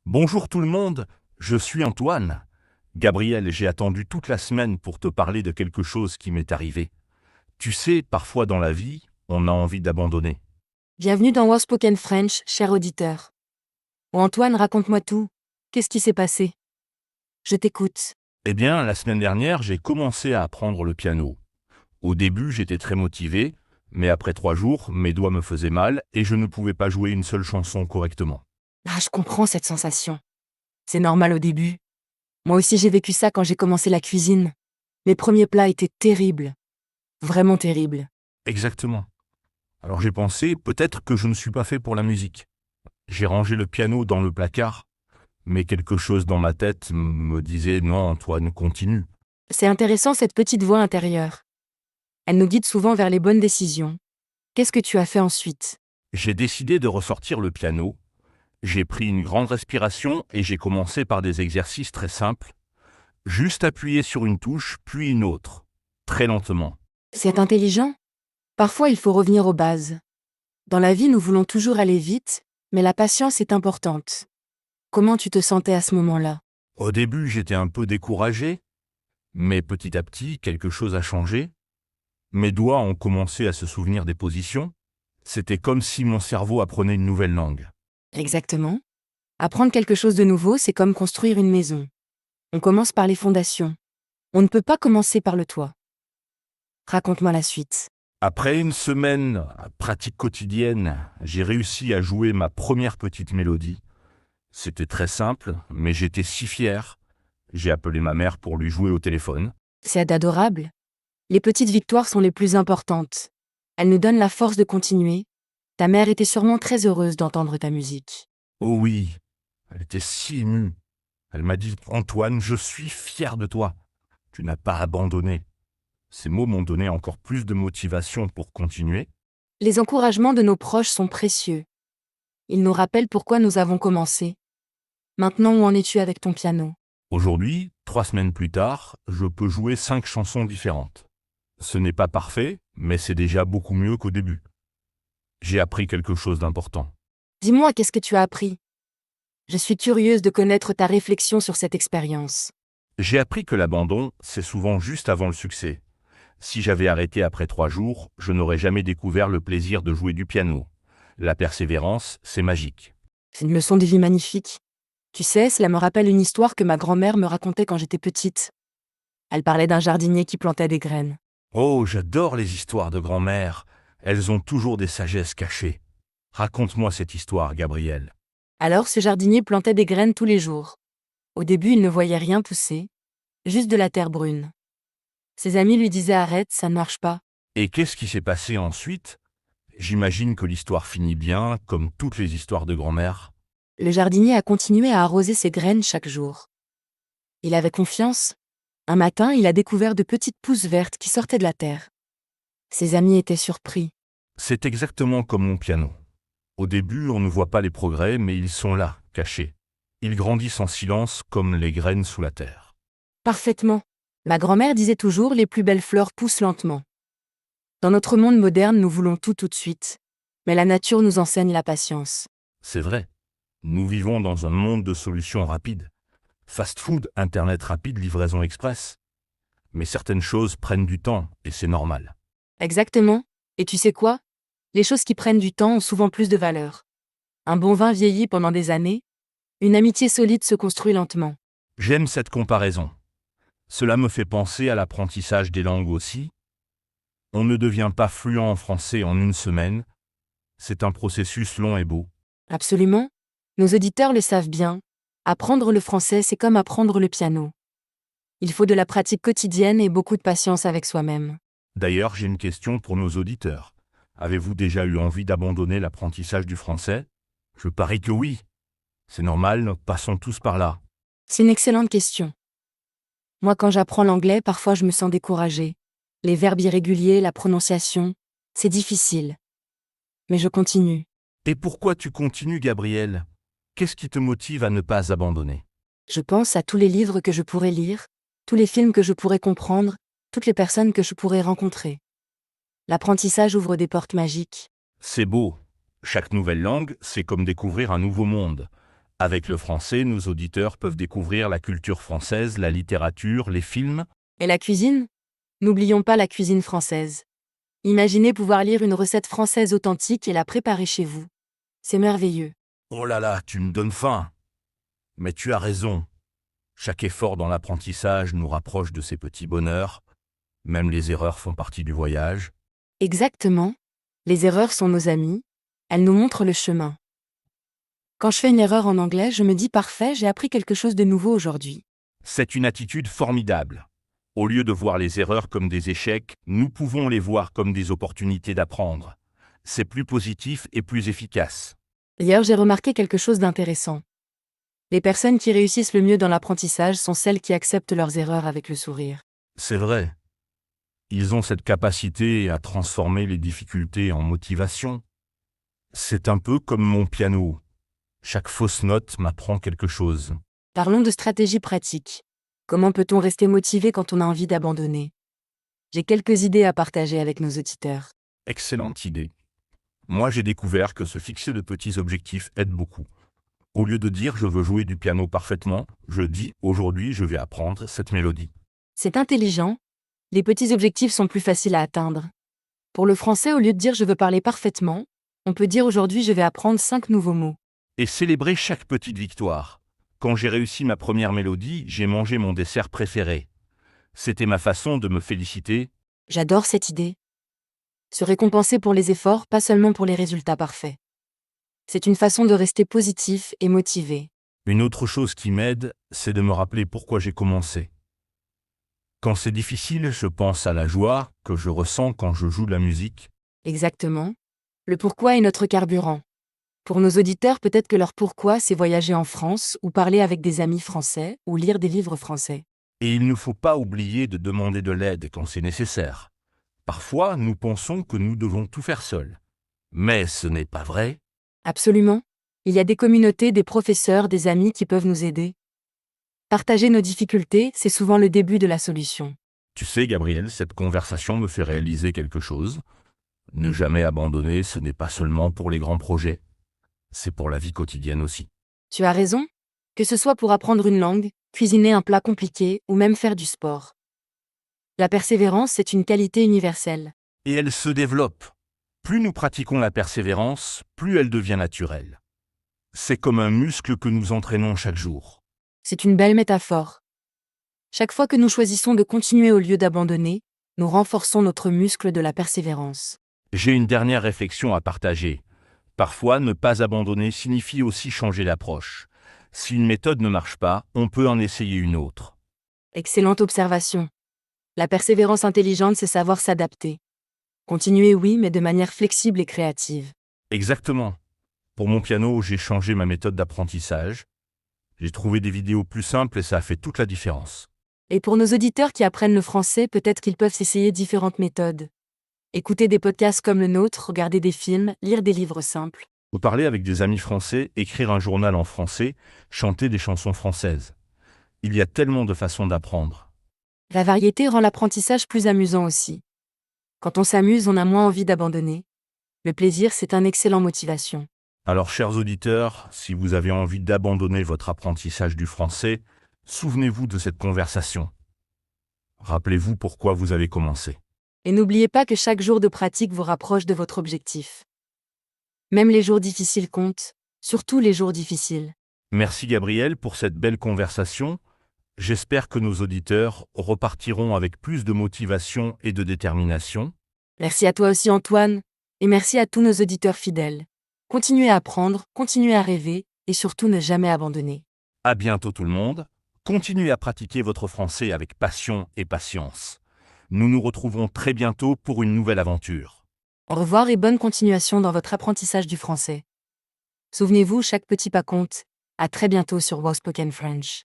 Bonjour tout le monde, je suis Antoine. Gabriel, j'ai attendu toute la semaine pour te parler de quelque chose qui m'est arrivé. Tu sais, parfois dans la vie, on a envie d'abandonner. Bienvenue dans Wow Spoken French, cher auditeur. Oh Antoine, raconte-moi tout. Qu'est-ce qui s'est passé? Je t'écoute. Eh bien, la semaine dernière, j'ai commencé à apprendre le piano. Au début, j'étais très motivé, mais après 3 jours, mes doigts me faisaient mal et je ne pouvais pas jouer une seule chanson correctement. Ah, je comprends cette sensation. C'est normal au début. Moi aussi j'ai vécu ça quand j'ai commencé la cuisine. Mes premiers plats étaient terribles. Vraiment terribles. Exactement. Alors j'ai pensé, peut-être que je ne suis pas fait pour la musique. J'ai rangé le piano dans le placard, mais quelque chose dans ma tête me disait non, Antoine, continue. C'est intéressant cette petite voix intérieure. Elle nous guide souvent vers les bonnes décisions. Qu'est-ce que tu as fait ensuite? J'ai décidé de ressortir le piano. J'ai pris une grande respiration et j'ai commencé par des exercices très simples. Juste appuyer sur une touche, puis une autre. Très lentement. C'est intelligent? Parfois il faut revenir aux bases. Dans la vie nous voulons toujours aller vite, mais la patience est importante. Comment tu te sentais à ce moment-là? Au début, j'étais un peu découragé, mais petit à petit, quelque chose a changé. Mes doigts ont commencé à se souvenir des positions. C'était comme si mon cerveau apprenait une nouvelle langue. Exactement. Apprendre quelque chose de nouveau, c'est comme construire une maison. On commence par les fondations. On ne peut pas commencer par le toit. Raconte-moi la suite. Après une semaine à pratique quotidienne, j'ai réussi à jouer ma première petite mélodie. C'était très simple, mais j'étais si fier. J'ai appelé ma mère pour lui jouer au téléphone. C'est adorable. Les petites victoires sont les plus importantes. Elles nous donnent la force de continuer. Ta mère était sûrement très heureuse d'entendre ta musique. Oh oui, elle était si émue. Elle m'a dit, Antoine, je suis fier de toi. Tu n'as pas abandonné. Ces mots m'ont donné encore plus de motivation pour continuer. Les encouragements de nos proches sont précieux. Ils nous rappellent pourquoi nous avons commencé. Maintenant, où en es-tu avec ton piano? Aujourd'hui, 3 semaines plus tard, je peux jouer 5 chansons différentes. Ce n'est pas parfait, mais c'est déjà beaucoup mieux qu'au début. J'ai appris quelque chose d'important. Dis-moi, qu'est-ce que tu as appris? Je suis curieuse de connaître ta réflexion sur cette expérience. J'ai appris que l'abandon, c'est souvent juste avant le succès. Si j'avais arrêté après 3 jours, je n'aurais jamais découvert le plaisir de jouer du piano. La persévérance, c'est magique. C'est une leçon de vie magnifique. Tu sais, cela me rappelle une histoire que ma grand-mère me racontait quand j'étais petite. Elle parlait d'un jardinier qui plantait des graines. Oh, j'adore les histoires de grand-mère. Elles ont toujours des sagesses cachées. Raconte-moi cette histoire, Gabriel. Alors ce jardinier plantait des graines tous les jours. Au début, il ne voyait rien pousser, juste de la terre brune. Ses amis lui disaient arrête, ça ne marche pas. Et qu'est-ce qui s'est passé ensuite? J'imagine que l'histoire finit bien, comme toutes les histoires de grand-mère. Le jardinier a continué à arroser ses graines chaque jour. Il avait confiance. Un matin, il a découvert de petites pousses vertes qui sortaient de la terre. Ses amis étaient surpris. C'est exactement comme mon piano. Au début, on ne voit pas les progrès, mais ils sont là, cachés. Ils grandissent en silence comme les graines sous la terre. Parfaitement. Ma grand-mère disait toujours les plus belles fleurs poussent lentement. Dans notre monde moderne, nous voulons tout de suite. Mais la nature nous enseigne la patience. C'est vrai. Nous vivons dans un monde de solutions rapides. Fast-food, Internet rapide, livraison express. Mais certaines choses prennent du temps, et c'est normal. Exactement. Et tu sais quoi? Les choses qui prennent du temps ont souvent plus de valeur. Un bon vin vieillit pendant des années. Une amitié solide se construit lentement. J'aime cette comparaison. Cela me fait penser à l'apprentissage des langues aussi. On ne devient pas fluent en français en une semaine. C'est un processus long et beau. Absolument. Nos auditeurs le savent bien. Apprendre le français, c'est comme apprendre le piano. Il faut de la pratique quotidienne et beaucoup de patience avec soi-même. D'ailleurs, j'ai une question pour nos auditeurs. Avez-vous déjà eu envie d'abandonner l'apprentissage du français? Je parie que oui. C'est normal, nous passons tous par là. C'est une excellente question. Moi, quand j'apprends l'anglais, parfois je me sens découragée. Les verbes irréguliers, la prononciation, c'est difficile. Mais je continue. Et pourquoi tu continues, Gabriel? Qu'est-ce qui te motive à ne pas abandonner? Je pense à tous les livres que je pourrais lire, tous les films que je pourrais comprendre, toutes les personnes que je pourrais rencontrer. L'apprentissage ouvre des portes magiques. C'est beau. Chaque nouvelle langue, c'est comme découvrir un nouveau monde. Avec le français, nos auditeurs peuvent découvrir la culture française, la littérature, les films. Et la cuisine? N'oublions pas la cuisine française. Imaginez pouvoir lire une recette française authentique et la préparer chez vous. C'est merveilleux. Oh là là, tu me donnes faim. Mais tu as raison. Chaque effort dans l'apprentissage nous rapproche de ces petits bonheurs. Même les erreurs font partie du voyage. Exactement. Les erreurs sont nos amies. Elles nous montrent le chemin. Quand je fais une erreur en anglais, je me dis parfait, j'ai appris quelque chose de nouveau aujourd'hui. C'est une attitude formidable. Au lieu de voir les erreurs comme des échecs, nous pouvons les voir comme des opportunités d'apprendre. C'est plus positif et plus efficace. D'ailleurs, j'ai remarqué quelque chose d'intéressant. Les personnes qui réussissent le mieux dans l'apprentissage sont celles qui acceptent leurs erreurs avec le sourire. C'est vrai. Ils ont cette capacité à transformer les difficultés en motivation. C'est un peu comme mon piano. Chaque fausse note m'apprend quelque chose. Parlons de stratégie pratique. Comment peut-on rester motivé quand on a envie d'abandonner? J'ai quelques idées à partager avec nos auditeurs. Excellente idée. Moi, j'ai découvert que se fixer de petits objectifs aide beaucoup. Au lieu de dire je veux jouer du piano parfaitement, je dis aujourd'hui je vais apprendre cette mélodie. C'est intelligent. Les petits objectifs sont plus faciles à atteindre. Pour le français, au lieu de dire je veux parler parfaitement, on peut dire aujourd'hui je vais apprendre 5 nouveaux mots. Et célébrer chaque petite victoire. Quand j'ai réussi ma première mélodie, j'ai mangé mon dessert préféré. C'était ma façon de me féliciter. J'adore cette idée. Se récompenser pour les efforts, pas seulement pour les résultats parfaits. C'est une façon de rester positif et motivé. Une autre chose qui m'aide, c'est de me rappeler pourquoi j'ai commencé. Quand c'est difficile, je pense à la joie que je ressens quand je joue de la musique. Exactement. Le pourquoi est notre carburant. Pour nos auditeurs, peut-être que leur pourquoi, c'est voyager en France, ou parler avec des amis français, ou lire des livres français. Et il ne faut pas oublier de demander de l'aide quand c'est nécessaire. Parfois, nous pensons que nous devons tout faire seuls. Mais ce n'est pas vrai. Absolument. Il y a des communautés, des professeurs, des amis qui peuvent nous aider. Partager nos difficultés, c'est souvent le début de la solution. Tu sais, Gabriel, cette conversation me fait réaliser quelque chose. Ne jamais abandonner, ce n'est pas seulement pour les grands projets. C'est pour la vie quotidienne aussi. Tu as raison. Que ce soit pour apprendre une langue, cuisiner un plat compliqué ou même faire du sport. La persévérance, c'est une qualité universelle. Et elle se développe. Plus nous pratiquons la persévérance, plus elle devient naturelle. C'est comme un muscle que nous entraînons chaque jour. C'est une belle métaphore. Chaque fois que nous choisissons de continuer au lieu d'abandonner, nous renforçons notre muscle de la persévérance. J'ai une dernière réflexion à partager. Parfois, ne pas abandonner signifie aussi changer d'approche. Si une méthode ne marche pas, on peut en essayer une autre. Excellente observation. La persévérance intelligente, c'est savoir s'adapter. Continuer, oui, mais de manière flexible et créative. Exactement. Pour mon piano, j'ai changé ma méthode d'apprentissage. J'ai trouvé des vidéos plus simples et ça a fait toute la différence. Et pour nos auditeurs qui apprennent le français, peut-être qu'ils peuvent essayer différentes méthodes. Écouter des podcasts comme le nôtre, regarder des films, lire des livres simples. Vous parler avec des amis français, écrire un journal en français, chanter des chansons françaises. Il y a tellement de façons d'apprendre. La variété rend l'apprentissage plus amusant aussi. Quand on s'amuse, on a moins envie d'abandonner. Le plaisir, c'est un excellent motivation. Alors, chers auditeurs, si vous avez envie d'abandonner votre apprentissage du français, souvenez-vous de cette conversation. Rappelez-vous pourquoi vous avez commencé. Et n'oubliez pas que chaque jour de pratique vous rapproche de votre objectif. Même les jours difficiles comptent, surtout les jours difficiles. Merci Gabriel pour cette belle conversation. J'espère que nos auditeurs repartiront avec plus de motivation et de détermination. Merci à toi aussi Antoine, et merci à tous nos auditeurs fidèles. Continuez à apprendre, continuez à rêver, et surtout ne jamais abandonner. À bientôt tout le monde. Continuez à pratiquer votre français avec passion et patience. Nous nous retrouvons très bientôt pour une nouvelle aventure. Au revoir et bonne continuation dans votre apprentissage du français. Souvenez-vous, chaque petit pas compte. À très bientôt sur Wow Spoken French.